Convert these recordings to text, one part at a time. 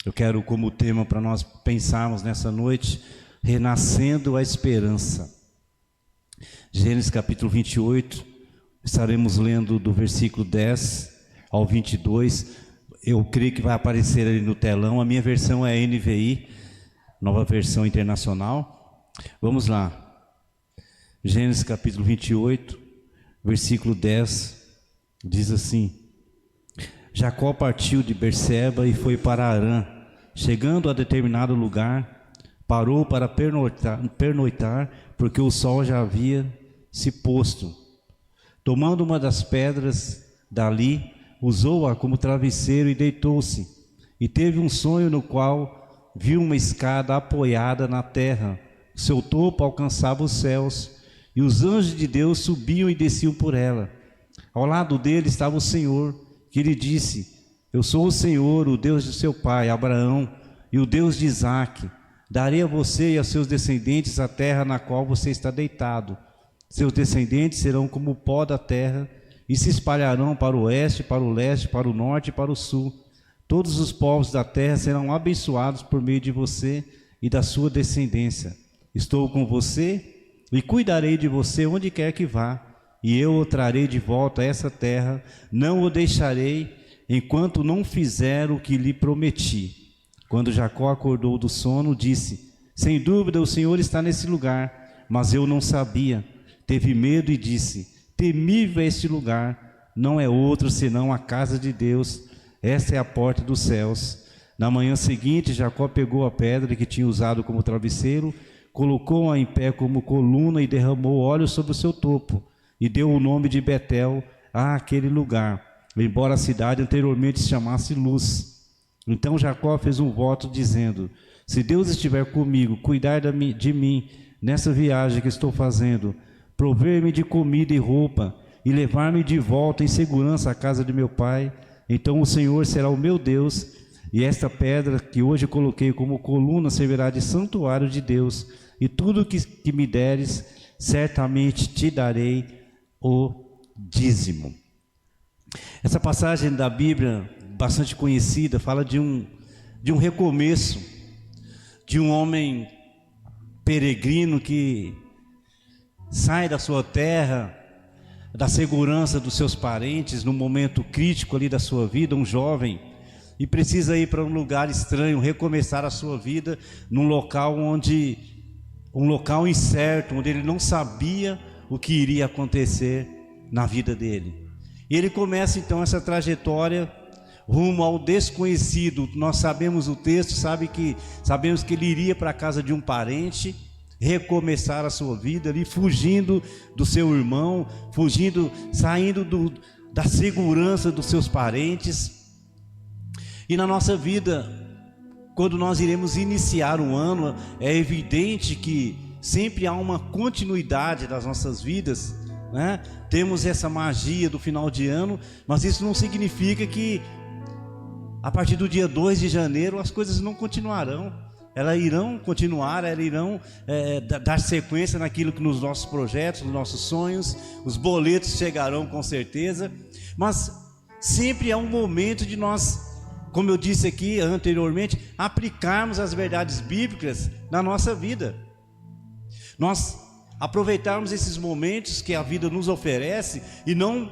Eu quero como tema para nós pensarmos nessa noite, renascendo a esperança. Gênesis capítulo 28, estaremos lendo do versículo 10 ao 22. Eu creio que vai aparecer ali no telão. A minha versão é NVI, nova versão internacional. Vamos lá. Gênesis capítulo 28, versículo 10, diz assim: Jacó partiu de Berseba e foi para Harã. Chegando a determinado lugar, parou para pernoitar, porque o sol já havia se posto. Tomando uma das pedras dali, usou-a como travesseiro e deitou-se. E teve um sonho no qual viu uma escada apoiada na terra. O seu topo alcançava os céus, e os anjos de Deus subiam e desciam por ela. Ao lado dele estava o Senhor, que lhe disse: Eu sou o Senhor, o Deus de seu pai Abraão, e o Deus de Isaque. Darei a você e a seus descendentes a terra na qual você está deitado. Seus descendentes serão como o pó da terra, e se espalharão para o oeste, para o leste, para o norte e para o sul. Todos os povos da terra serão abençoados por meio de você e da sua descendência. Estou com você e cuidarei de você onde quer que vá, e eu o trarei de volta a essa terra. Não o deixarei enquanto não fizer o que lhe prometi. Quando Jacó acordou do sono, disse: Sem dúvida o Senhor está nesse lugar, mas eu não sabia. Teve medo e disse: Temível é este lugar, não é outro senão a casa de Deus, esta é a porta dos céus. Na manhã seguinte, Jacó pegou a pedra que tinha usado como travesseiro, colocou-a em pé como coluna e derramou óleo sobre o seu topo, e deu o nome de Betel àquele lugar, embora a cidade anteriormente se chamasse Luz. Então Jacó fez um voto dizendo: Se Deus estiver comigo, cuidar de mim nessa viagem que estou fazendo, prover-me de comida e roupa, e levar-me de volta em segurança à casa de meu pai, então o Senhor será o meu Deus, e esta pedra que hoje coloquei como coluna servirá de santuário de Deus, e tudo que me deres, certamente te darei o dízimo. Essa passagem da Bíblia, bastante conhecida, fala de um recomeço, de um homem peregrino que sai da sua terra, da segurança dos seus parentes, no momento crítico ali da sua vida, um jovem, e precisa ir para um lugar estranho, recomeçar a sua vida num local um local incerto, onde ele não sabia o que iria acontecer na vida dele. E ele começa então essa trajetória rumo ao desconhecido. Nós sabemos o texto, sabemos que ele iria para a casa de um parente, recomeçar a sua vida ali, fugindo do seu irmão, saindo da segurança dos seus parentes. E na nossa vida, quando nós iremos iniciar um ano, é evidente que sempre há uma continuidade das nossas vidas, né? Temos essa magia do final de ano, mas isso não significa que a partir do dia 2 de janeiro as coisas não continuarão. Elas irão continuar, elas irão dar sequência naquilo que nos nossos projetos, nos nossos sonhos, os boletos chegarão com certeza, mas sempre é um momento de nós, como eu disse aqui anteriormente, aplicarmos as verdades bíblicas na nossa vida. Nós aproveitarmos esses momentos que a vida nos oferece e não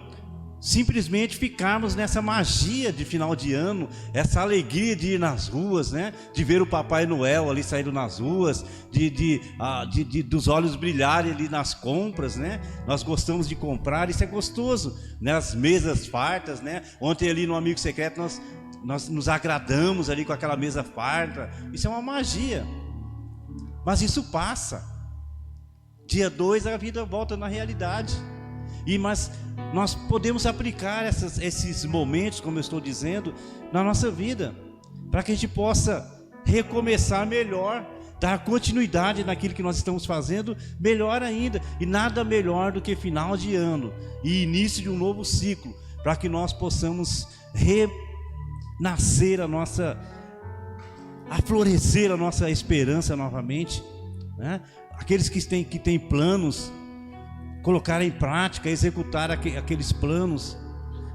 simplesmente ficarmos nessa magia de final de ano, essa alegria de ir nas ruas, né? De ver o Papai Noel ali saindo nas ruas, dos olhos brilharem ali nas compras, né? Nós gostamos de comprar, isso é gostoso, né? As mesas fartas, né? Ontem ali no Amigo Secreto nós nos agradamos ali com aquela mesa farta, isso é uma magia, mas isso passa. Dia 2 a vida volta na realidade. Mas nós podemos aplicar esses momentos, como eu estou dizendo, na nossa vida, para que a gente possa recomeçar melhor, dar continuidade naquilo que nós estamos fazendo, melhor ainda. E nada melhor do que final de ano e início de um novo ciclo, para que nós possamos renascer a florescer a nossa esperança novamente, né? Aqueles que têm planos, colocar em prática, executar aqueles planos.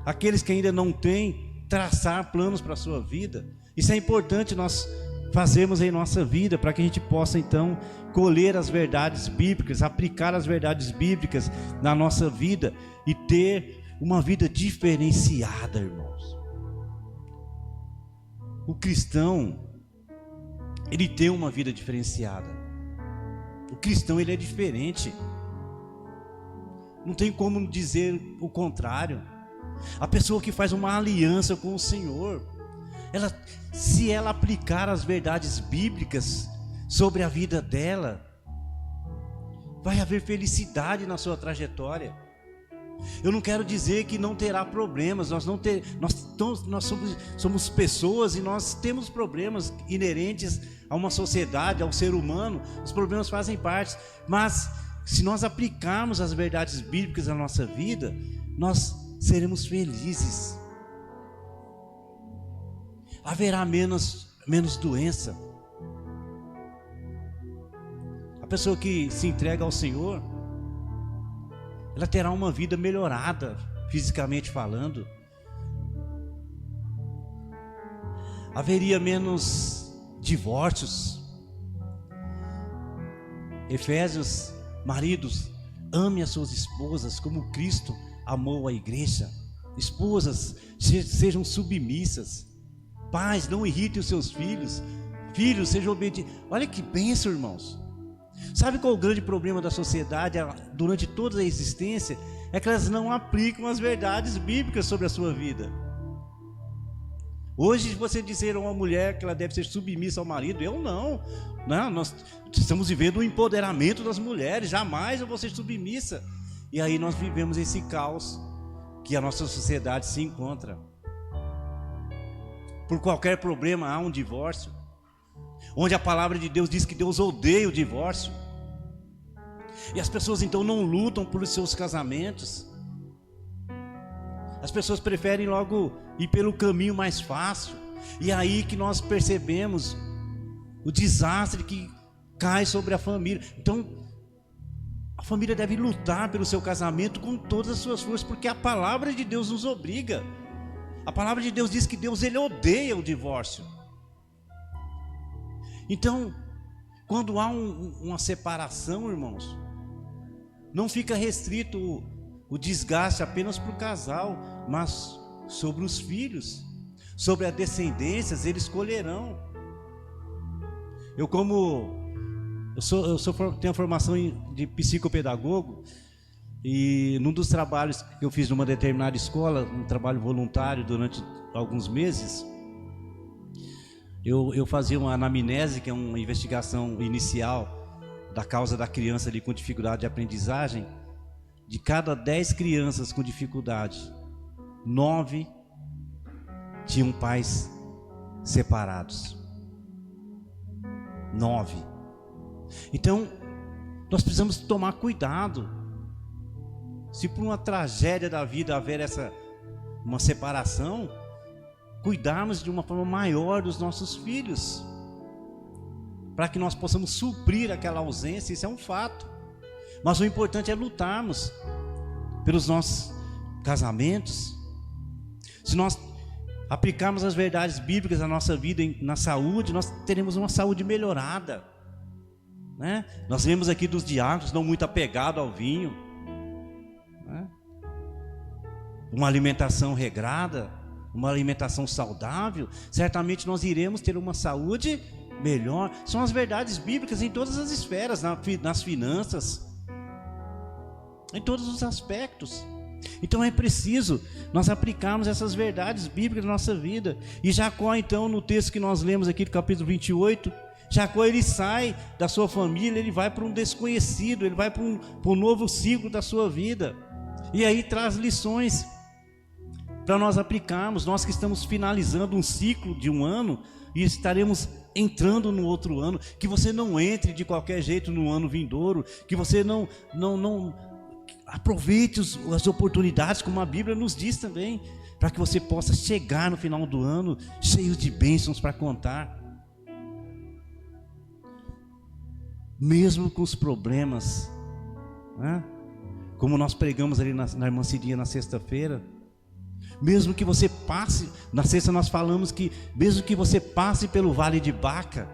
Aqueles que ainda não têm, traçar planos para a sua vida. Isso é importante nós fazermos em nossa vida, para que a gente possa então colher as verdades bíblicas, aplicar as verdades bíblicas na nossa vida e ter uma vida diferenciada, irmãos. O cristão, ele tem uma vida diferenciada. O cristão, ele é diferente. Não tem como dizer o contrário. A pessoa que faz uma aliança com o Senhor, se ela aplicar as verdades bíblicas sobre a vida dela, vai haver felicidade na sua trajetória. Eu não quero dizer que não terá problemas. Nós somos pessoas e nós temos problemas inerentes a uma sociedade, ao ser humano. Os problemas fazem parte, mas se nós aplicarmos as verdades bíblicas na nossa vida, nós seremos felizes. Haverá menos doença. A pessoa que se entrega ao Senhor, ela terá uma vida melhorada, fisicamente falando. Haveria menos divórcios. Efésios, maridos, ame as suas esposas como Cristo amou a igreja. Esposas, sejam submissas. Pais, não irritem os seus filhos. Filhos, sejam obedientes. Olha que bênção, irmãos. Sabe qual é o grande problema da sociedade durante toda a existência? É que elas não aplicam as verdades bíblicas sobre a sua vida. Hoje, você dizer a uma mulher que ela deve ser submissa ao marido, eu não. Nós estamos vivendo o empoderamento das mulheres. Jamais eu vou ser submissa. E aí nós vivemos esse caos que a nossa sociedade se encontra. Por qualquer problema há um divórcio, onde a palavra de Deus diz que Deus odeia o divórcio. E as pessoas então não lutam pelos seus casamentos. As pessoas preferem logo ir pelo caminho mais fácil. E é aí que nós percebemos o desastre que cai sobre a família. Então, a família deve lutar pelo seu casamento com todas as suas forças, porque a palavra de Deus nos obriga. A palavra de Deus diz que Deus, ele odeia o divórcio. Então, quando há uma separação, irmãos, não fica restrito o desgaste apenas para o casal, mas sobre os filhos, sobre a descendência, eles colherão. Tenho a formação de psicopedagogo, e num dos trabalhos que eu fiz numa determinada escola, um trabalho voluntário durante alguns meses, eu fazia uma anamnese, que é uma investigação inicial da causa da criança ali com dificuldade de aprendizagem. De cada 10 crianças com dificuldade, 9 tinham pais separados. 9. Então, nós precisamos tomar cuidado. Se por uma tragédia da vida haver uma separação, cuidarmos de uma forma maior dos nossos filhos, para que nós possamos suprir aquela ausência. Isso é um fato. Mas o importante é lutarmos pelos nossos casamentos. Se nós aplicarmos as verdades bíblicas na nossa vida, na saúde, nós teremos uma saúde melhorada, né? Nós vemos aqui dos diáconos não muito apegados ao vinho, né? Uma alimentação regrada, uma alimentação saudável, certamente nós iremos ter uma saúde melhor. São as verdades bíblicas em todas as esferas, nas finanças, em todos os aspectos. Então é preciso nós aplicarmos essas verdades bíblicas na nossa vida. E Jacó, então, no texto que nós lemos aqui do capítulo 28, Jacó, ele sai da sua família, ele vai para um desconhecido, ele vai para um novo ciclo da sua vida. E aí traz lições para nós aplicarmos. Nós que estamos finalizando um ciclo de um ano e estaremos entrando no outro ano, que você não entre de qualquer jeito no ano vindouro, que você não aproveite as oportunidades, como a Bíblia nos diz também, para que você possa chegar no final do ano cheio de bênçãos para contar. Mesmo com os problemas, né? Como nós pregamos ali na irmã Cidinha na sexta-feira, Mesmo que você passe, na sexta nós falamos que mesmo que você passe pelo vale de Baca,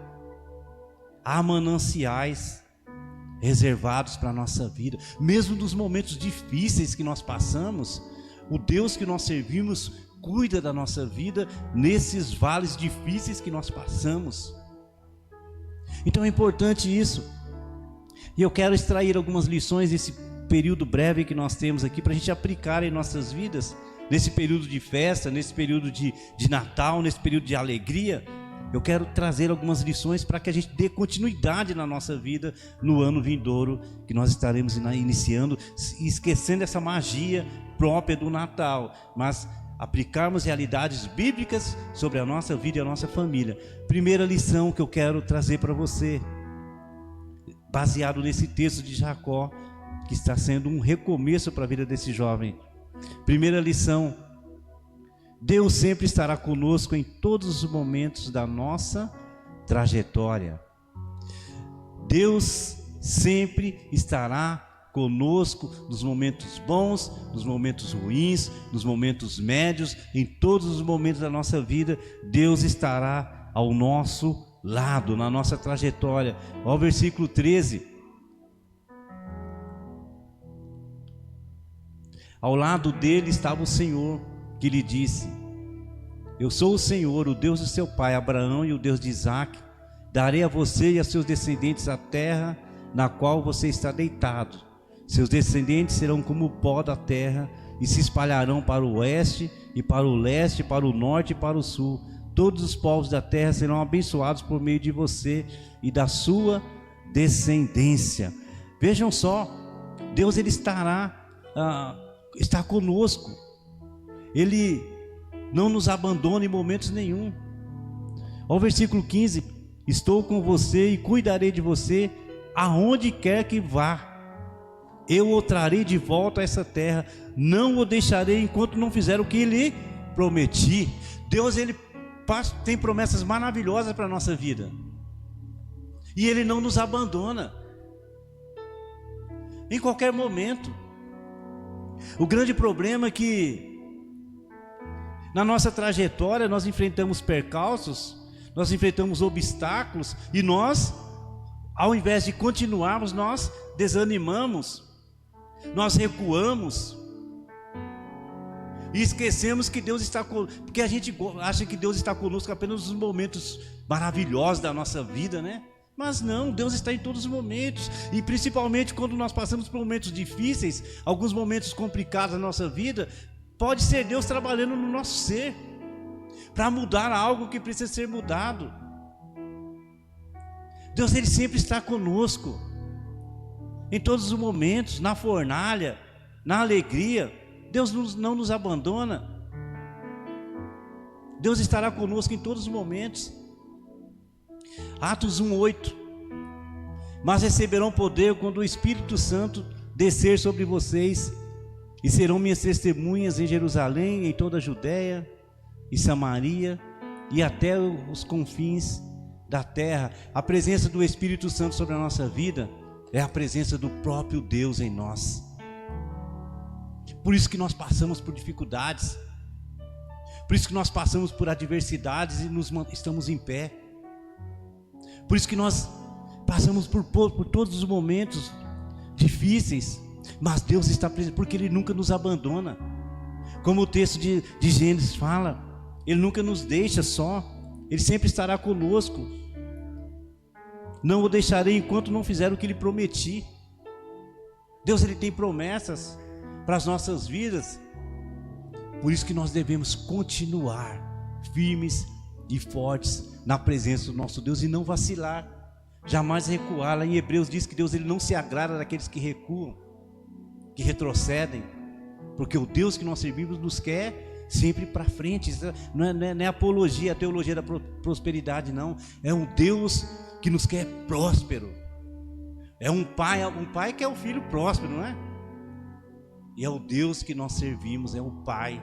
há mananciais reservados para a nossa vida. Mesmo nos momentos difíceis que nós passamos, o Deus que nós servimos cuida da nossa vida nesses vales difíceis que nós passamos. Então é importante isso. E eu quero extrair algumas lições desse período breve que nós temos aqui para a gente aplicar em nossas vidas, nesse período de festa, nesse período de Natal, nesse período de alegria. Eu quero trazer algumas lições para que a gente dê continuidade na nossa vida no ano vindouro, que nós estaremos iniciando, esquecendo essa magia própria do Natal, mas aplicarmos realidades bíblicas sobre a nossa vida e a nossa família. Primeira lição que eu quero trazer para você, baseado nesse texto de Jacó, que está sendo um recomeço para a vida desse jovem. Primeira lição: Deus sempre estará conosco em todos os momentos da nossa trajetória. Deus sempre estará conosco nos momentos bons, nos momentos ruins, nos momentos médios, em todos os momentos da nossa vida. Deus estará ao nosso lado, na nossa trajetória. Olha o versículo 13. Ao lado dele estava o Senhor, que lhe disse: eu sou o Senhor, o Deus do seu pai Abraão e o Deus de Isaque. Darei a você e a seus descendentes a terra na qual você está deitado. Seus descendentes serão como o pó da terra e se espalharão para o oeste e para o leste, para o norte e para o sul. Todos os povos da terra serão abençoados por meio de você e da sua descendência. Vejam só, Deus ele está conosco. Ele não nos abandona em momentos nenhum. Olha o versículo 15: estou com você e cuidarei de você aonde quer que vá. Eu o trarei de volta a essa terra, não o deixarei enquanto não fizer o que lhe prometi. Deus ele tem promessas maravilhosas para a nossa vida, e ele não nos abandona em qualquer momento. O grande problema é que na nossa trajetória nós enfrentamos percalços, nós enfrentamos obstáculos, e nós, ao invés de continuarmos, nós desanimamos, nós recuamos e esquecemos que Deus está conosco, porque a gente acha que Deus está conosco apenas nos momentos maravilhosos da nossa vida, né? Mas não, Deus está em todos os momentos, e principalmente quando nós passamos por momentos difíceis, alguns momentos complicados na nossa vida, pode ser Deus trabalhando no nosso ser, para mudar algo que precisa ser mudado. Deus ele sempre está conosco, em todos os momentos, na fornalha, na alegria. Deus não nos abandona. Deus estará conosco em todos os momentos. Atos 1:8: mas receberão poder quando o Espírito Santo descer sobre vocês, e serão minhas testemunhas em Jerusalém, em toda a Judéia e Samaria e até os confins da terra. A presença do Espírito Santo sobre a nossa vida é a presença do próprio Deus em nós. Por isso que nós passamos por dificuldades, por isso que nós passamos por adversidades e estamos em pé. Por isso que nós passamos por todos os momentos difíceis, mas Deus está presente, porque Ele nunca nos abandona. Como o texto de Gênesis fala, Ele nunca nos deixa só, Ele sempre estará conosco. Não o deixarei enquanto não fizer o que Ele prometi. Deus ele tem promessas para as nossas vidas, por isso que nós devemos continuar firmes e fortes na presença do nosso Deus e não vacilar, jamais recuar. Lá em Hebreus diz que Deus ele não se agrada daqueles que recuam, que retrocedem, porque o Deus que nós servimos nos quer sempre para frente. Não é apologia, a teologia da prosperidade, não. É um Deus que nos quer próspero. É um pai que é o filho próspero, não é? E é o Deus que nós servimos, é o pai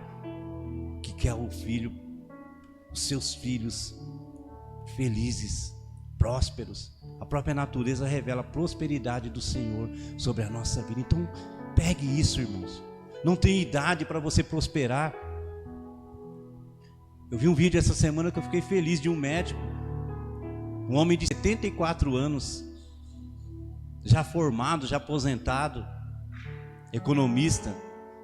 que quer o filho, os seus filhos felizes, prósperos. A própria natureza revela a prosperidade do Senhor sobre a nossa vida. Então pegue isso, irmãos. Não tem idade para você prosperar. Eu vi um vídeo essa semana que eu fiquei feliz, de um médico, um homem de 74 anos, já formado, já aposentado, economista,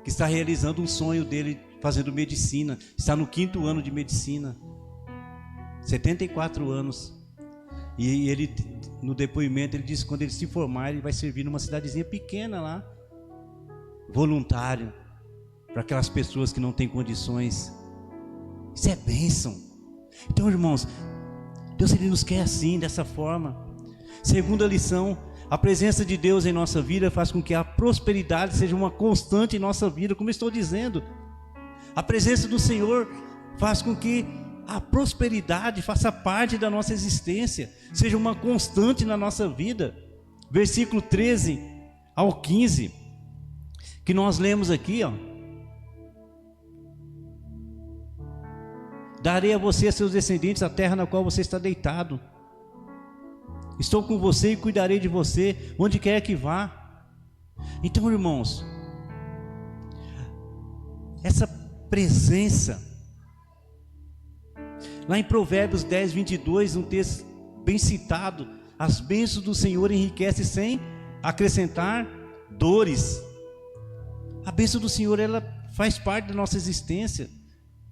que está realizando um sonho dele fazendo medicina, está no 5º ano de medicina, 74 anos, e ele, no depoimento, ele disse que quando ele se formar, ele vai servir numa cidadezinha pequena lá, voluntário, para aquelas pessoas que não têm condições. Isso é bênção. Então, irmãos, Deus, Ele nos quer assim, dessa forma. Segunda lição: a presença de Deus em nossa vida faz com que a prosperidade seja uma constante em nossa vida. Como eu estou dizendo, a presença do Senhor faz com que a prosperidade faça parte da nossa existência, seja uma constante na nossa vida. Versículo 13 ao 15, que nós lemos aqui, ó: darei a você e a seus descendentes a terra na qual você está deitado. Estou com você e cuidarei de você, onde quer que vá. Então, irmãos, essa presença, lá em Provérbios 10, 22, um texto bem citado: as bênçãos do Senhor enriquecem sem acrescentar dores. A bênção do Senhor, ela faz parte da nossa existência.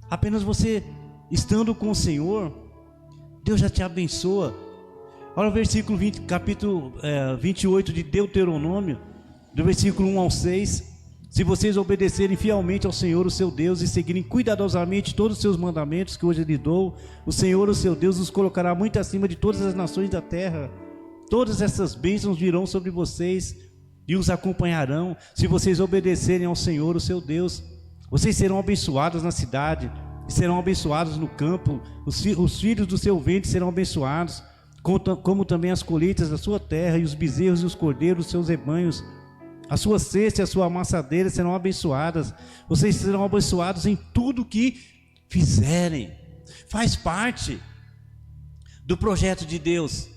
Apenas você estando com o Senhor, Deus já te abençoa. Olha o versículo 20, capítulo 28 de Deuteronômio, do versículo 1 ao 6. Se vocês obedecerem fielmente ao Senhor, o seu Deus, e seguirem cuidadosamente todos os seus mandamentos que hoje lhe dou, o Senhor, o seu Deus, os colocará muito acima de todas as nações da terra. Todas essas bênçãos virão sobre vocês e os acompanharão. Se vocês obedecerem ao Senhor, o seu Deus, vocês serão abençoados na cidade e serão abençoados no campo. Os filhos do seu ventre serão abençoados, como também as colheitas da sua terra, e os bezerros e os cordeiros dos seus rebanhos. A sua cesta e a sua amassadeira serão abençoadas. Vocês serão abençoados em tudo que fizerem. Faz parte do projeto de Deus,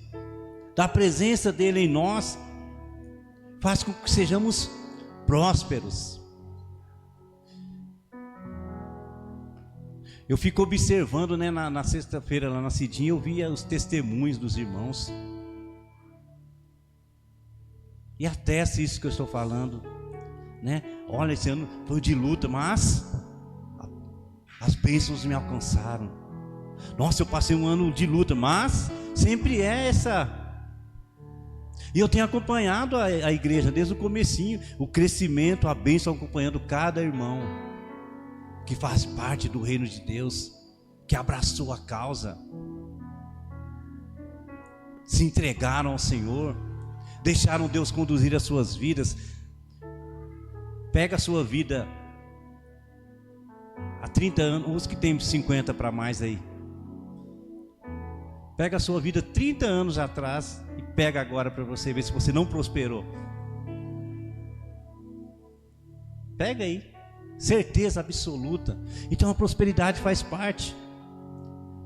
da presença dele em nós, faz com que sejamos prósperos. Eu fico observando, né, na sexta-feira lá na Cidinha, eu via os testemunhos dos irmãos, e atesta isso que eu estou falando, né? Olha, esse ano foi de luta, mas as bênçãos me alcançaram. Nossa, eu passei um ano de luta, mas sempre é essa. E eu tenho acompanhado a igreja desde o comecinho, o crescimento, a bênção acompanhando cada irmão que faz parte do reino de Deus, que abraçou a causa, se entregaram ao Senhor, deixaram Deus conduzir as suas vidas. Pega a sua vida há 30 anos, os que tem 50 para mais aí, pega a sua vida 30 anos atrás e pega agora para você ver se você não prosperou. Pega aí, certeza absoluta. Então a prosperidade faz parte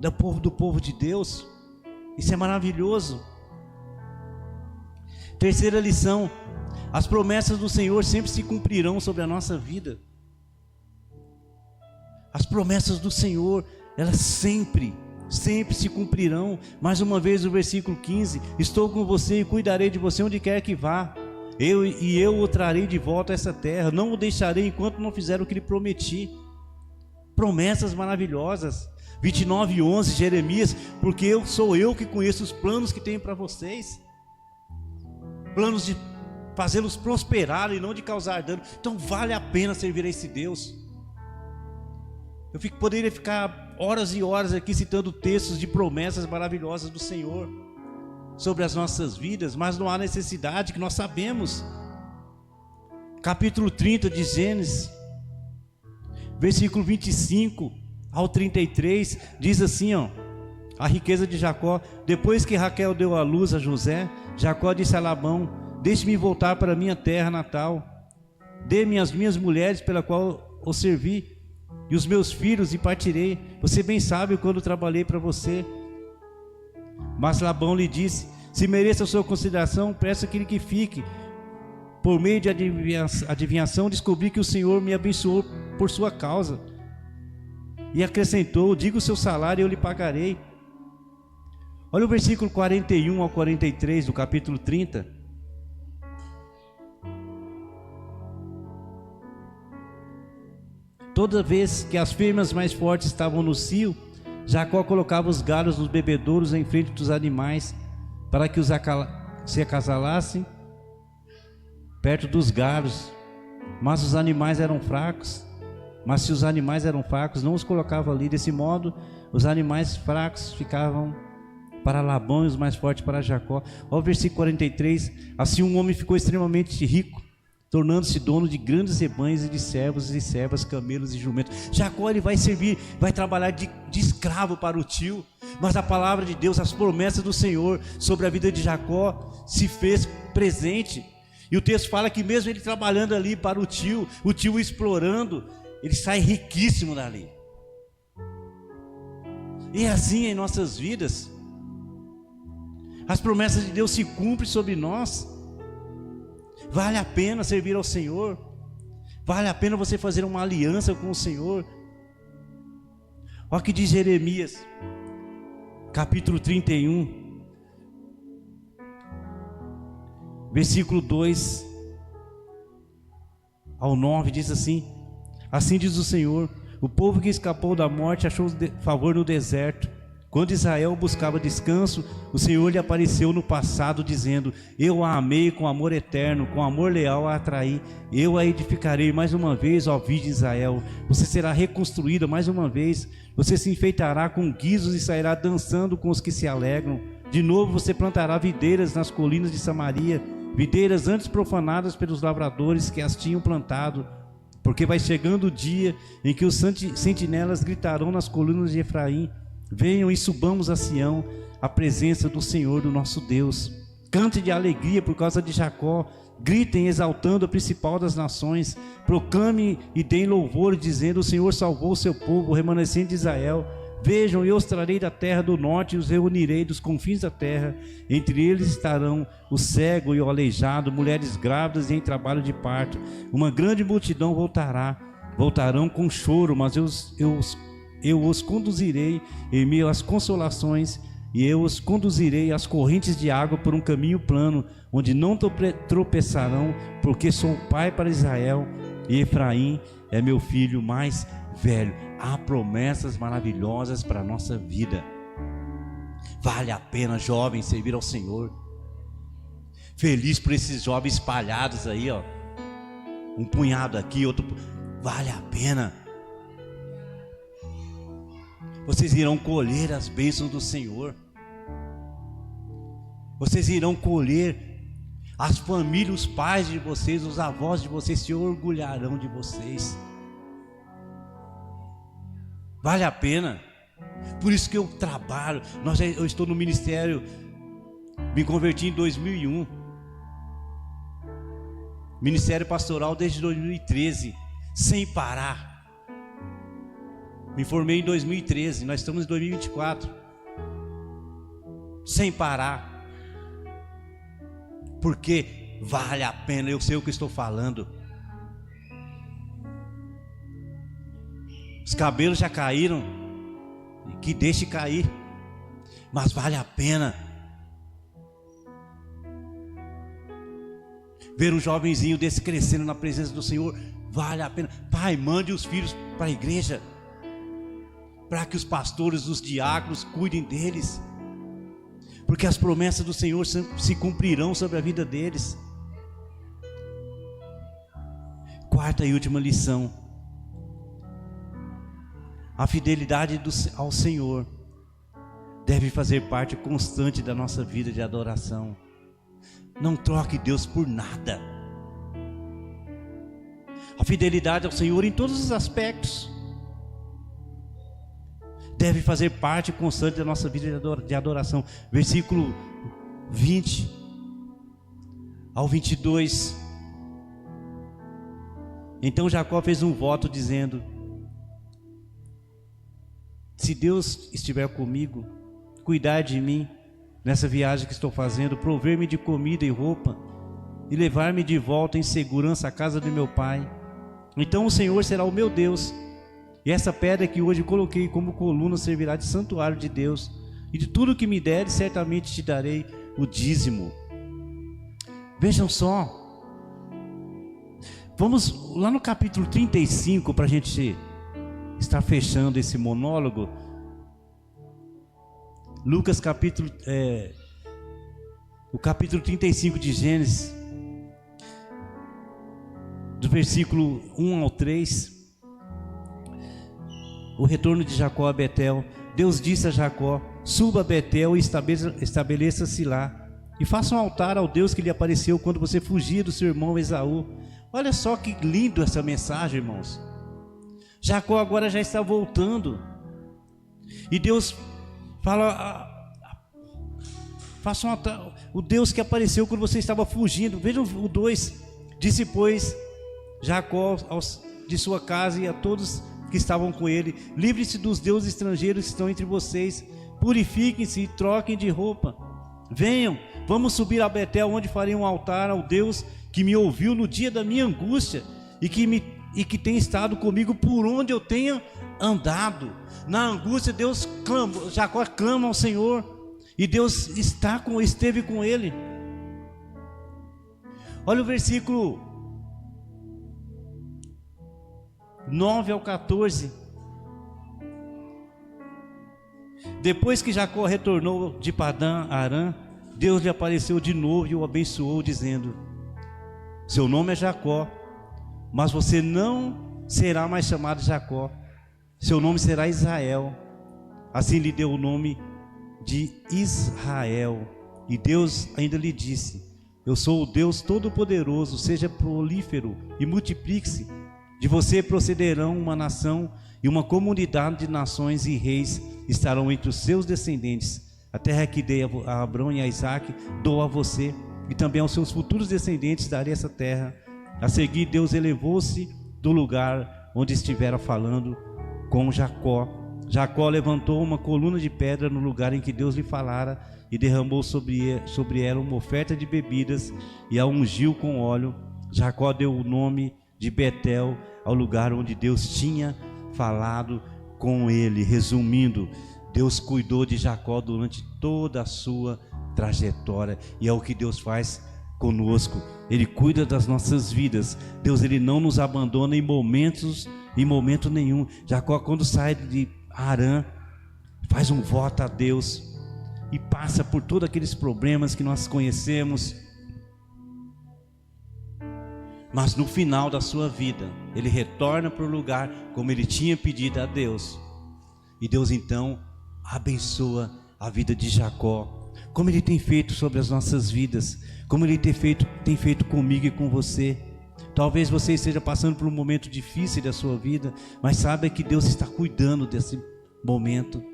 do povo de Deus. Isso é maravilhoso. Terceira lição: as promessas do Senhor sempre se cumprirão sobre a nossa vida. As promessas do Senhor, elas sempre se cumprirão. Mais uma vez o versículo 15: estou com você e cuidarei de você onde quer que vá. Eu o trarei de volta a essa terra, não o deixarei enquanto não fizer o que lhe prometi. Promessas maravilhosas. 29:11, Jeremias: porque sou eu que conheço os planos que tenho para vocês, planos de fazê-los prosperar e não de causar dano. Então vale a pena servir a esse Deus. Poderia ficar horas e horas aqui citando textos de promessas maravilhosas do Senhor sobre as nossas vidas, mas não há necessidade, que nós sabemos. Capítulo 30 de Gênesis, versículo 25 ao 33, diz assim, ó: a riqueza de Jacó. Depois que Raquel deu à luz a José, Jacó disse a Labão: deixe-me voltar para a minha terra natal, dê-me as minhas mulheres pela qual o servi, e os meus filhos, e partirei. Você bem sabe quando trabalhei para você. Mas Labão lhe disse: se mereça a sua consideração, peço aquele que fique. Por meio de adivinhação, descobri que o Senhor me abençoou por sua causa. E acrescentou: diga o seu salário e eu lhe pagarei. Olha o versículo 41 ao 43 do capítulo 30. Toda vez que as fêmeas mais fortes estavam no cio, Jacó colocava os galhos dos bebedouros em frente dos animais, para que se acasalassem perto dos galhos. Mas os animais eram fracos. Mas se os animais eram fracos, não os colocava ali. Desse modo, os animais fracos ficavam para Labão e os mais fortes para Jacó. Olha o versículo 43. Assim um homem ficou extremamente rico, tornando-se dono de grandes rebanhos e de servos e servas, camelos e jumentos. Jacó, ele vai servir, vai trabalhar de escravo para o tio. Mas a palavra de Deus, as promessas do Senhor sobre a vida de Jacó se fez presente. E o texto fala que mesmo ele trabalhando ali para o tio explorando, ele sai riquíssimo dali. E é assim em nossas vidas. As promessas de Deus se cumprem sobre nós. Vale a pena servir ao Senhor. Vale a pena você fazer uma aliança com o Senhor. Olha o que diz Jeremias, capítulo 31, versículo 2 ao 9, diz assim: assim diz o Senhor, o povo que escapou da morte achou favor no deserto. Quando Israel buscava descanso, o Senhor lhe apareceu no passado, dizendo: eu a amei com amor eterno, com amor leal a atraí. Eu a edificarei mais uma vez, ó filho de Israel. Você será reconstruída mais uma vez. Você se enfeitará com guizos e sairá dançando com os que se alegram. De novo você plantará videiras nas colinas de Samaria, videiras antes profanadas pelos lavradores que as tinham plantado. Porque vai chegando o dia em que os sentinelas gritarão nas colunas de Efraim: venham e subamos a Sião, a presença do Senhor, do nosso Deus. Cante de alegria por causa de Jacó, gritem exaltando a principal das nações. Proclame e deem louvor, dizendo: o Senhor salvou o seu povo, o remanescente de Israel. Vejam, eu os trarei da terra do norte e os reunirei dos confins da terra. Entre eles estarão o cego e o aleijado, mulheres grávidas e em trabalho de parto. Uma grande multidão voltarão com choro, mas eu os conduzirei em meio às consolações, e eu os conduzirei às correntes de água por um caminho plano, onde não tropeçarão, porque sou pai para Israel, e Efraim é meu filho mais velho. Há promessas maravilhosas para a nossa vida. Vale a pena, jovem, servir ao Senhor. Feliz por esses jovens espalhados aí, ó. Um punhado aqui, outro. Vale a pena. Vocês irão colher as bênçãos do Senhor. Vocês irão colher. As famílias, os pais de vocês, os avós de vocês se orgulharão de vocês. Vale a pena. Por isso que eu trabalho. Eu estou no ministério. Me converti em 2001. Ministério pastoral desde 2013, sem parar. Me formei em 2013, nós estamos em 2024, sem parar, porque vale a pena. Eu sei o que estou falando. Os cabelos já caíram, que deixe cair, mas vale a pena. Ver um jovenzinho desse crescendo na presença do Senhor, vale a pena. Pai, mande os filhos para a igreja, para que os pastores, os diáconos cuidem deles, porque as promessas do Senhor se cumprirão sobre a vida deles. Quarta e última lição: a fidelidade ao Senhor deve fazer parte constante da nossa vida de adoração. Não troque Deus por nada. A fidelidade ao Senhor em todos os aspectos deve fazer parte constante da nossa vida de adoração. Versículo 20 ao 22. Então Jacó fez um voto dizendo: se Deus estiver comigo, cuidar de mim nessa viagem que estou fazendo, prover-me de comida e roupa, e levar-me de volta em segurança à casa de meu pai, então o Senhor será o meu Deus, E essa pedra que hoje coloquei como coluna servirá de santuário de Deus. E de tudo que me deres, certamente te darei o dízimo. Vejam só. Vamos lá no capítulo 35, para a gente estar fechando esse monólogo. Lucas o capítulo 35 de Gênesis, do versículo 1 ao 3. O retorno de Jacó a Betel. Deus disse a Jacó: suba a Betel e estabeleça-se lá, e faça um altar ao Deus que lhe apareceu quando você fugia do seu irmão Esaú. Olha só que lindo essa mensagem, irmãos. Jacó agora já está voltando, e Deus fala: faça um altar, o Deus que apareceu quando você estava fugindo. Vejam o 2: disse, pois, Jacó de sua casa e a todos que estavam com ele: livre-se dos deuses estrangeiros que estão entre vocês, purifiquem-se e troquem de roupa. Venham, vamos subir a Betel, onde farei um altar ao Deus que me ouviu no dia da minha angústia e que tem estado comigo por onde eu tenha andado. Na angústia, Jacó clama ao Senhor, e Deus esteve com ele. Olha o versículo 9 ao 14. Depois que Jacó retornou de Padã Arã, Deus lhe apareceu de novo e o abençoou, dizendo: seu nome é Jacó, mas você não será mais chamado Jacó, seu nome será Israel. Assim lhe deu o nome de Israel. E Deus ainda lhe disse: eu sou o Deus Todo-Poderoso, seja prolífero e multiplique-se. De você procederão uma nação, e uma comunidade de nações e reis estarão entre os seus descendentes. A terra que dei a Abrão e a Isaque dou a você, e também aos seus futuros descendentes darei essa terra. A seguir, Deus elevou-se do lugar onde estivera falando com Jacó. Jacó levantou uma coluna de pedra no lugar em que Deus lhe falara, e derramou sobre ela uma oferta de bebidas, e a ungiu com óleo. Jacó deu o nome de Betel ao lugar onde Deus tinha falado com ele. Resumindo, Deus cuidou de Jacó durante toda a sua trajetória, e é o que Deus faz conosco. Ele cuida das nossas vidas. Deus, ele não nos abandona em momento nenhum. Jacó, quando sai de Arã, faz um voto a Deus e passa por todos aqueles problemas que nós conhecemos, mas no final da sua vida ele retorna para o lugar como ele tinha pedido a Deus, e Deus então abençoa a vida de Jacó, como ele tem feito sobre as nossas vidas, como ele tem feito comigo e com você. Talvez você esteja passando por um momento difícil da sua vida, mas saiba que Deus está cuidando desse momento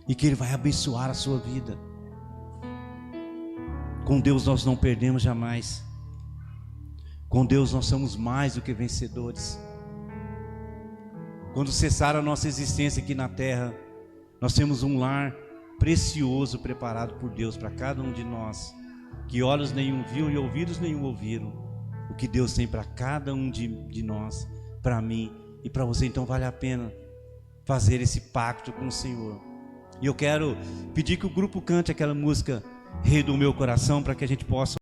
e que ele vai abençoar a sua vida. Com Deus nós não perdemos jamais. Com Deus nós somos mais do que vencedores. Quando cessar a nossa existência aqui na terra, nós temos um lar precioso preparado por Deus para cada um de nós, que olhos nenhum viu e ouvidos nenhum ouviram, o que Deus tem para cada um de nós, para mim e para você. Então vale a pena fazer esse pacto com o Senhor. E eu quero pedir que o grupo cante aquela música Rei do Meu Coração, para que a gente possa